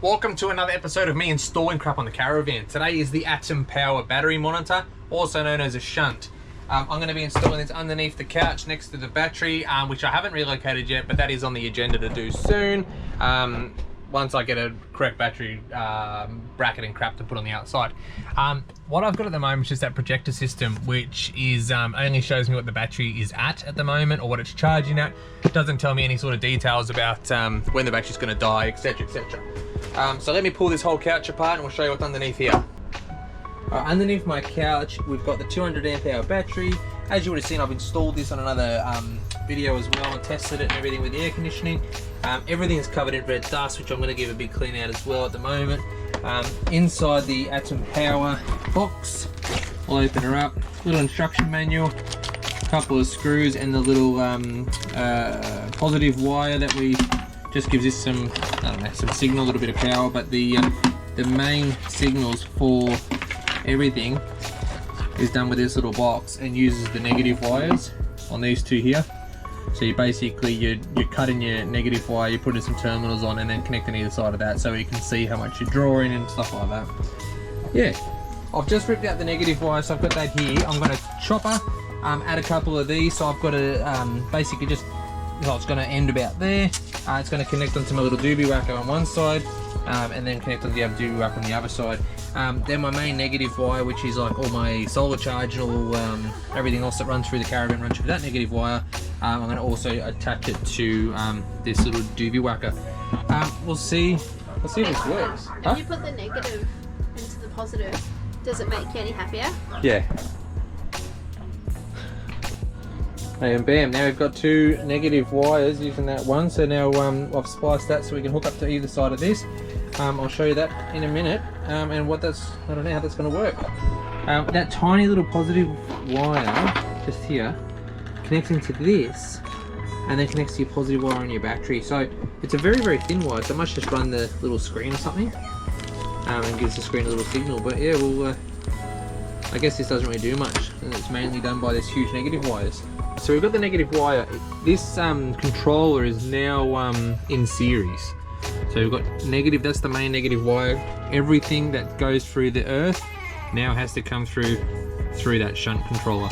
Welcome to another episode of me installing crap on the Caravan. Today is the ATEMPOWER battery monitor, also known as a Shunt. I'm going to be installing this underneath the couch next to the battery, which I haven't relocated yet, but that is on the agenda to do soon. Once I get a correct battery bracket and crap to put on the outside. What I've got at the moment is just that projector system, which is only shows me what the battery is at the moment, or what it's charging at. It doesn't tell me any sort of details about when the battery's going to die, etc, etc. So let me pull this whole couch apart and we'll show you what's underneath here. Underneath my couch, we've got the 200 amp hour battery. As you would have seen, I've installed this on another video as well and tested it and everything with the air conditioning. Everything is covered in red dust, which I'm going to give a big clean out as well at the moment. Inside the ATEMPOWER box, I'll open her up. Little instruction manual, a couple of screws, and the little positive wire that we just gives this some, I don't know, some signal, a little bit of power. But the main signals for everything is done with this little box and uses the negative wires on these two here. So you basically, you're cutting your negative wire, you're putting some terminals on and then connecting either side of that so you can see how much you're drawing and stuff like that. Yeah, I've just ripped out the negative wire, so I've got that here. I'm going to chopper, add a couple of these, so I've got to basically just, well, it's going to end about there. It's going to connect onto my little doobie whacker on one side, and then connect on the other doobie whacker on the other side. Then my main negative wire, which is like all my solar charge and all everything else that runs through the Caravan runs through that negative wire. I'm going to also attach it to this little doobie whacker. We'll see if this works. If you put the negative into the positive, does it make you any happier? Yeah. And bam, now we've got two negative wires using that one. So now I've spliced that so we can hook up to either side of this. I'll show you that in a minute, and what that's, I don't know how that's going to work. That tiny little positive wire just here connects into this, and then connects to your positive wire on your battery. So it's a very, very thin wire, so I must just run the little screen or something, and gives the screen a little signal. But yeah, well, I guess this doesn't really do much, and it's mainly done by this huge negative wires. So we've got the negative wire. This controller is now in series. So we've got negative, that's the main negative wire. Everything that goes through the earth now has to come through that shunt controller.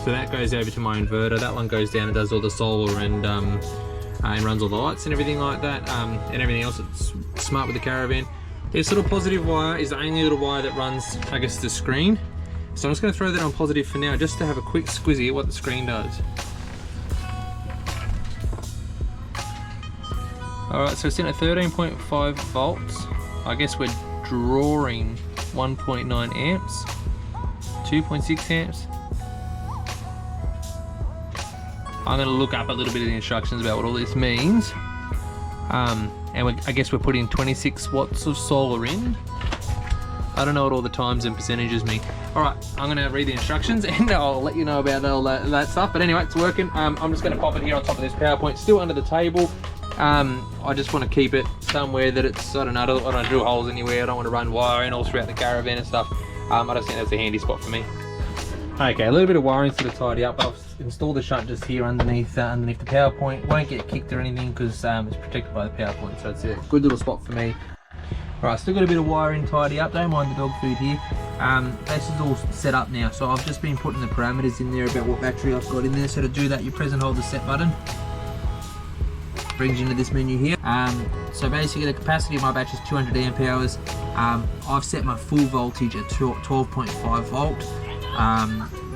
So that goes over to my inverter. That one goes down and does all the solar and runs all the lights and everything like that, and everything else that's smart with the Caravan. This little positive wire is the only little wire that runs, I guess, the screen. So I'm just going to throw that on positive for now, just to have a quick squizzy at what the screen does. Alright, so it's in at 13.5 volts. I guess we're drawing 1.9 amps, 2.6 amps. I'm going to look up a little bit of the instructions about what all this means. I guess we're putting 26 watts of solar in. I don't know what all the times and percentages mean. Alright, I'm going to read the instructions and I'll let you know about all that stuff. But anyway, it's working. I'm just going to pop it here on top of this PowerPoint, still under the table. I just want to keep it somewhere that it's, I don't know, I don't want to drill holes anywhere. I don't want to run wiring all throughout the Caravan and stuff. I just think that's a handy spot for me. Okay, a little bit of wiring to tidy up. I've installed the shunt just here underneath the PowerPoint. Won't get kicked or anything because it's protected by the PowerPoint, so it's a good little spot for me. Alright, still got a bit of wiring tidy up. Don't mind the dog food here. This is all set up now, so I've just been putting the parameters in there about what battery I've got in there. So to do that, you press and hold the set button. Brings you into this menu here. So basically the capacity of my battery is 200 amp hours. I've set my full voltage at 12.5 volt.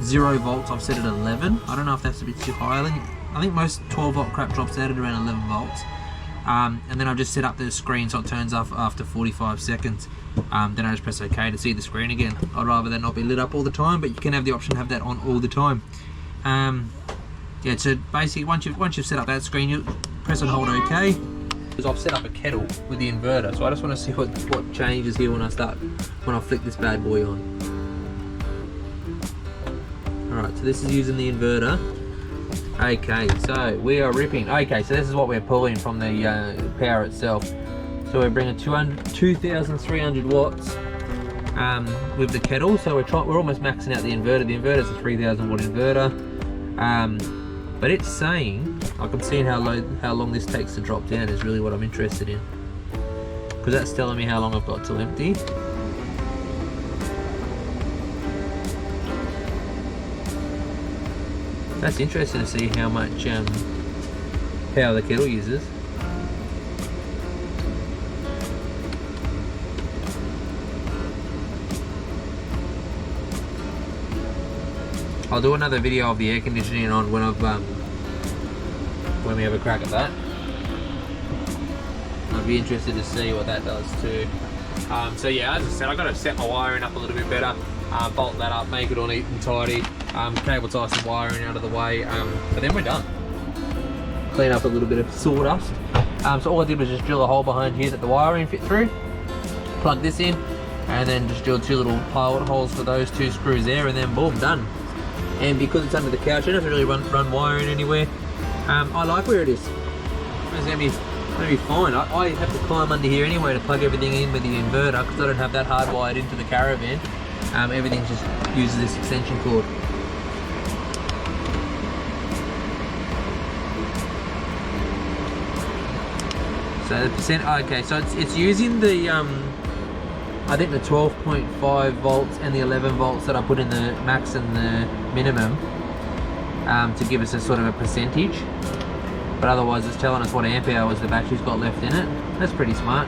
0 volts I've set at 11. I don't know if that's a bit too high. I think most 12 volt crap drops out at around 11 volts. And then I've just set up the screen so it turns off after 45 seconds. Then I just press OK to see the screen again. I'd rather that not be lit up all the time, but you can have the option to have that on all the time. Yeah, so basically once you've set up that screen, you press and hold OK. Because I've set up a kettle with the inverter, so I just want to see what changes here when I flick this bad boy on. Alright, so this is using the inverter. Okay, so we are ripping. Okay, so this is what we're pulling from the power itself. So we're bringing 2,300 watts with the kettle. So we're almost maxing out the inverter. The inverter's a 3,000 watt inverter. But it's saying, I can see how long this takes to drop down is really what I'm interested in. because that's telling me how long I've got till empty. That's interesting to see how much power the kettle uses. I'll do another video of the air conditioning on when when we have a crack at that. I'd be interested to see what that does too. So yeah, as I said, I've got to set my wiring up a little bit better, bolt that up, make it all neat and tidy, cable tie some wiring out of the way, but then we're done. Clean up a little bit of sawdust. So all I did was just drill a hole behind here that the wiring fit through, plug this in, and then just drill 2 little pilot holes for those 2 screws there, and then boom, done. And because it's under the couch, I don't have to really run wiring anywhere. I like where it is. It's gonna be fine. I have to climb under here anyway to plug everything in with the inverter because I don't have that hardwired into the Caravan. Everything just uses this extension cord. So the percent, okay, so it's using the I think the 12.5 volts and the 11 volts that I put in the max and the minimum to give us a sort of a percentage, but otherwise it's telling us what amp hours the battery's got left in it. That's pretty smart.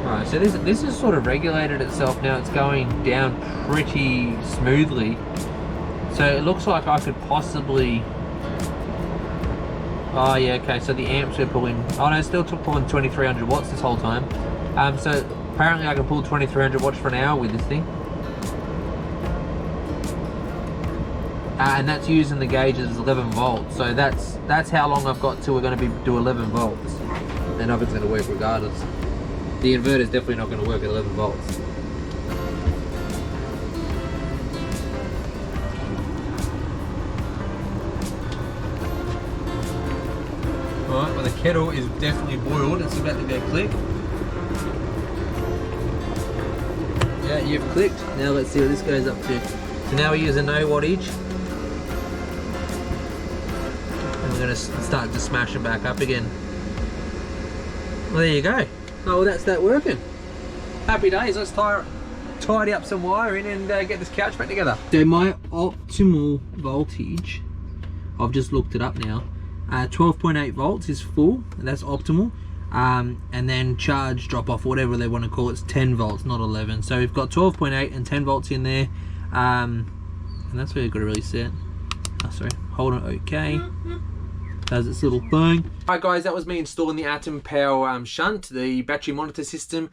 Alright, so this has sort of regulated itself now. It's going down pretty smoothly. So it looks like I could possibly... Oh yeah, okay, so the amps are pulling... Oh no, it's still pulling 2300 watts this whole time. So apparently I can pull 2300 watts for an hour with this thing. And that's using the gauge as 11 volts. So that's how long I've got till we're going to do 11 volts. And nothing's going to work regardless. The inverter is definitely not going to work at 11 volts. Alright, well the kettle is definitely boiled. It's about to go click. Yeah, you've clicked. Now let's see what this goes up to. So now we use a no wattage. And we're going to start to smash it back up again. Well, there you go. Oh, well, that's that working. Happy days. Let's tidy up some wiring and get this couch back together. So my optimal voltage, I've just looked it up now. 12.8 volts is full, and that's optimal. And then charge, drop off, whatever they want to call it, it's 10 volts, not 11. So we've got 12.8 and 10 volts in there. And that's where you've got to really set. Oh, sorry. Hold on. Okay. Does its little thing. Alright guys, that was me installing the ATEMPOWER Shunt, the battery monitor system.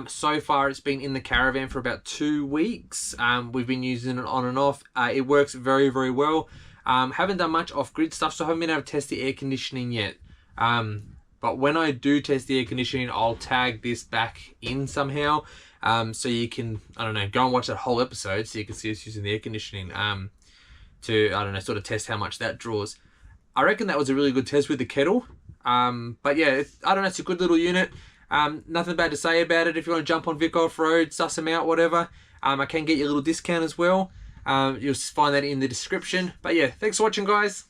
So far it's been in the Caravan for about 2 weeks. We've been using it on and off. It works very, very well. Haven't done much off-grid stuff, so I haven't been able to test the air conditioning yet. But when I do test the air conditioning, I'll tag this back in somehow. So you can, I don't know, go and watch that whole episode so you can see us using the air conditioning to, I don't know, sort of test how much that draws. I reckon that was a really good test with the kettle. But yeah, I don't know, it's a good little unit. Nothing bad to say about it. If you want to jump on Vic Off-Road, suss them out, whatever. I can get you a little discount as well. You'll find that in the description. But yeah, thanks for watching, guys.